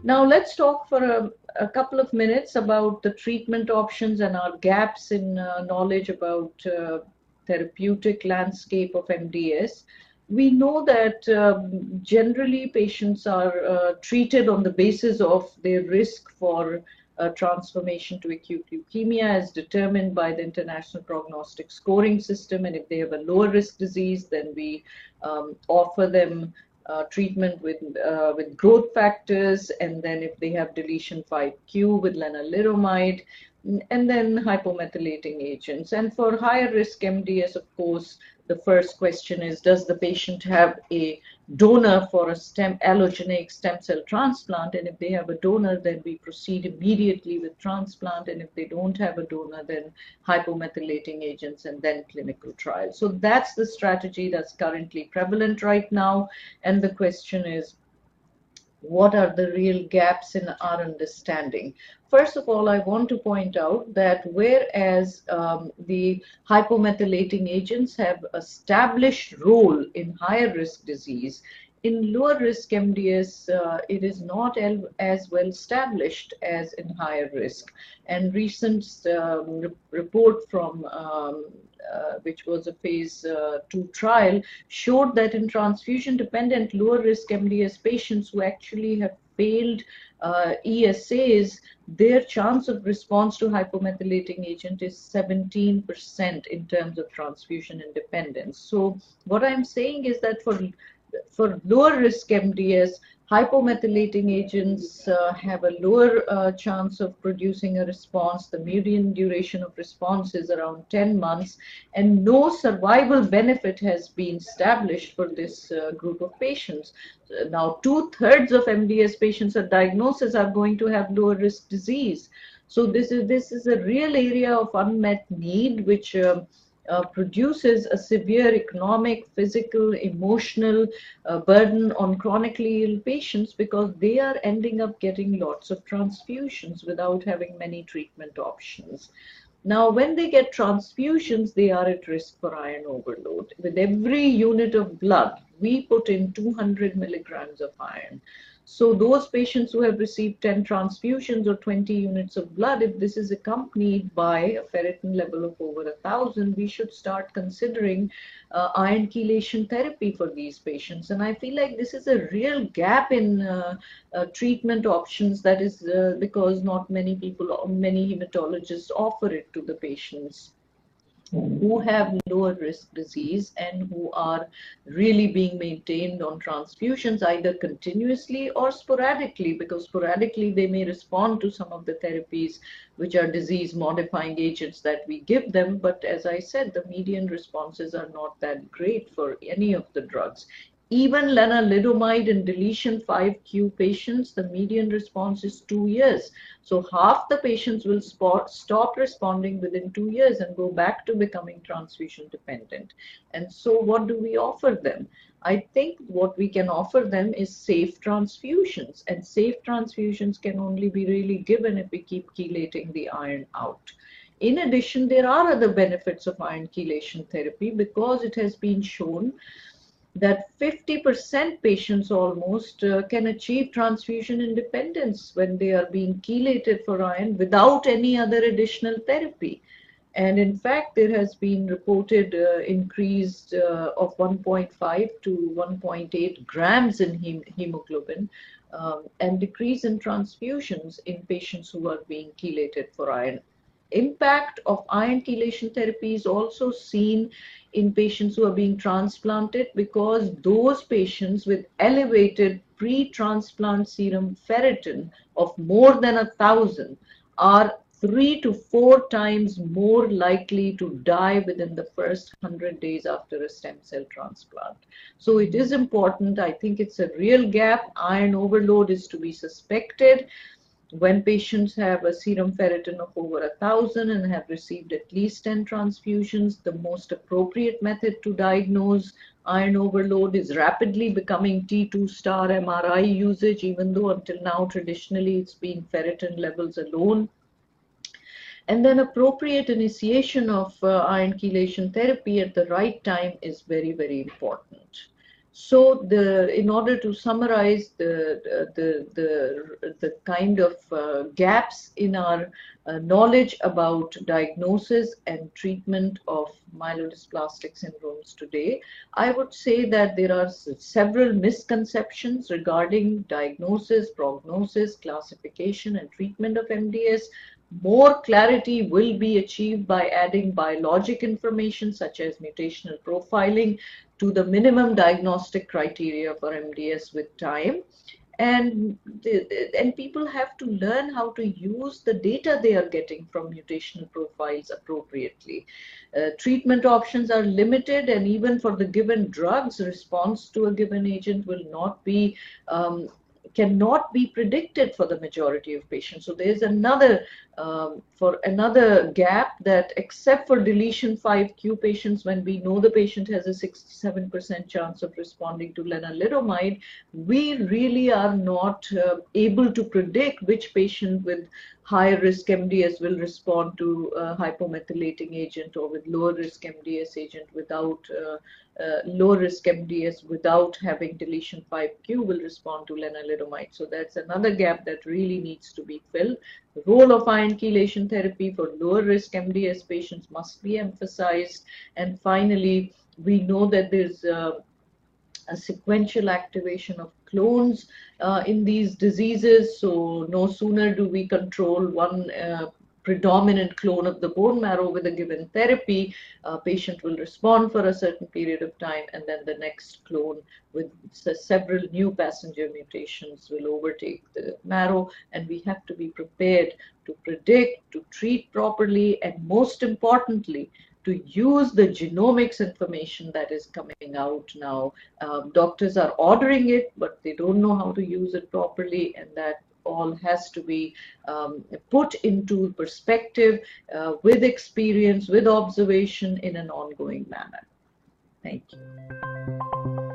Now let's talk for a couple of minutes about the treatment options and our gaps in knowledge about therapeutic landscape of MDS. We know that generally patients are treated on the basis of their risk for transformation to acute leukemia as determined by the International Prognostic Scoring System, and if they have a lower risk disease, then we offer them treatment with growth factors, and then if they have deletion 5q with lenalidomide, and then hypomethylating agents. And for higher risk MDS, of course, the first question is, does the patient have a donor for a allogeneic stem cell transplant? And if they have a donor, then we proceed immediately with transplant. And if they don't have a donor, then hypomethylating agents and then clinical trials. So that's the strategy that's currently prevalent right now. And the question is, what are the real gaps in our understanding? First of all, I want to point out that whereas the hypomethylating agents have established role in higher risk disease, in lower risk MDS, it is not as well established as in higher risk. And recent report from which was a phase 2 trial, showed that in transfusion-dependent lower risk MDS patients who actually have failed ESAs, their chance of response to hypomethylating agent is 17% in terms of transfusion independence. So what I'm saying is that for lower risk MDS, hypomethylating agents have a lower chance of producing a response. The median duration of response is around 10 months, and no survival benefit has been established for this group of patients. Now, 2/3 of MDS patients at diagnosis are going to have lower risk disease. So this is a real area of unmet need, which produces a severe economic, physical, emotional burden on chronically ill patients, because they are ending up getting lots of transfusions without having many treatment options. Now, when they get transfusions, they are at risk for iron overload. With every unit of blood, we put in 200 milligrams of iron. So those patients who have received 10 transfusions or 20 units of blood, if this is accompanied by a ferritin level of over 1,000, we should start considering iron chelation therapy for these patients. And I feel like this is a real gap in treatment options. That is because not many people, many hematologists offer it to the patients who have lower risk disease and who are really being maintained on transfusions either continuously or sporadically, because sporadically they may respond to some of the therapies which are disease modifying agents that we give them. But as I said, the median responses are not that great for any of the drugs. Even lenalidomide in deletion 5q patients, the median response is 2 years. So half the patients will stop responding within 2 years and go back to becoming transfusion dependent. And so what do we offer them? I think what we can offer them is safe transfusions, and safe transfusions can only be really given if we keep chelating the iron out. In addition, there are other benefits of iron chelation therapy, because it has been shown that 50% patients almost can achieve transfusion independence when they are being chelated for iron without any other additional therapy. And in fact, there has been reported increase of 1.5 to 1.8 grams in hemoglobin and decrease in transfusions in patients who are being chelated for iron. Impact of iron chelation therapy is also seen in patients who are being transplanted, because those patients with elevated pre-transplant serum ferritin of more than 1,000 are 3 to 4 times more likely to die within the first 100 days after a stem cell transplant. So it is important. I think it's a real gap. Iron overload is to be suspected when patients have a serum ferritin of over 1,000 and have received at least 10 transfusions. The most appropriate method to diagnose iron overload is rapidly becoming T2 star MRI usage, even though until now traditionally it's been ferritin levels alone. And then appropriate initiation of iron chelation therapy at the right time is very, very important. So in order to summarize the kind of gaps in our knowledge about diagnosis and treatment of myelodysplastic syndromes today, I would say that there are several misconceptions regarding diagnosis, prognosis, classification, and treatment of MDS. More clarity will be achieved by adding biologic information such as mutational profiling to the minimum diagnostic criteria for MDS with time. And people have to learn how to use the data they are getting from mutational profiles appropriately. Treatment options are limited, and even for the given drugs, response to a given agent will not be cannot be predicted for the majority of patients. So there's another gap, that except for deletion 5q patients, when we know the patient has a 67% chance of responding to lenalidomide, we really are not able to predict which patient with higher risk MDS will respond to a hypomethylating agent, or with lower risk MDS agent without low risk MDS without having deletion 5q will respond to lenalidomide. So that's another gap that really needs to be filled. The role of iron chelation therapy for lower risk MDS patients must be emphasized. And finally, we know that there's a sequential activation of clones in these diseases. So no sooner do we control one predominant clone of the bone marrow with a given therapy, patient will respond for a certain period of time, and then the next clone with several new passenger mutations will overtake the marrow, and we have to be prepared to predict, to treat properly, and most importantly, to use the genomics information that is coming out now. Doctors are ordering it, but they don't know how to use it properly, and that all has to be put into perspective with experience, with observation in an ongoing manner. Thank you.